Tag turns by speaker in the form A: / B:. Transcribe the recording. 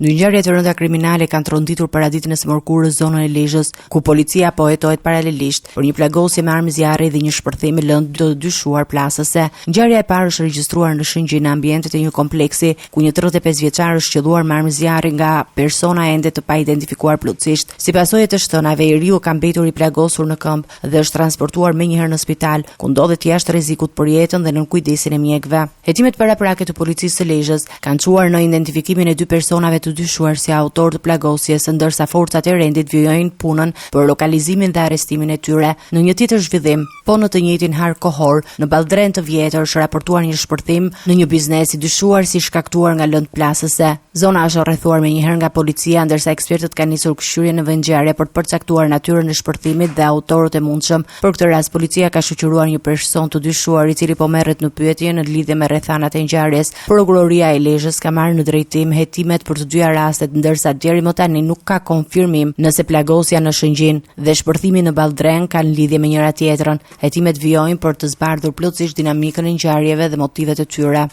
A: Në ngjarje të rënda kriminale kanë tronditur paraditën e së mërkurës zonën e Lezhës, ku policia po hetohet paralelisht për një plagosje me armë zjarri dhe një shpërthim me lëndë të dyshuar plasëse. Ngjarja e parë është regjistruar në Shëngjin, në ambientet e një kompleksi ku një 35 vjeçar është qelluar me armë zjarri nga persona ende të paidentifikuar plotësisht. Si pasojë të shtënave, i riu ka mbetur i plagosur në këmbë dhe është transportuar menjëherë në spital, ku ndodhet jashtë rrezikut për jetën dhe nën kujdesin e mjekëve. Hetimet paraprake të policisë së Lezhës kanë çuar në identifikimin e dy personave të dyshuar si autor të plagosjes, ndërsa forcat e rendit vijojnë punën për lokalizimin dhe arrestimin e tyre. Në një tjetër zhvillim, po në të njëjtin har kohor, në Balldren të vjetër është raportuar një shpërthim në një biznes i dyshuar si shkaktuar nga lëndë plasëse. Zona është rrethuar menjëherë nga policia, ndërsa ekspertët kanë nisur këshyrje në vendngjarje për të përcaktuar natyrën e shpërthimit dhe autorët e mundshëm. Për këtë rast, policia ka shoqëruar një person të dyshuar i cili po merret në pyetje në lidhje me rrethanat e ngjarjes. Prokuroria e Lezhës ka marrë në drejtim hetimet për të dyja rastet, ndërsa deri më tani nuk ka konfirmim nëse plagosja në Shëngjin dhe shpërthimi në Balldren kanë lidhje me njëra tjetrën. Hetimet vijojnë për të zbardhur plotësisht dinamikën e ngjarjeve dhe motivet e tyre.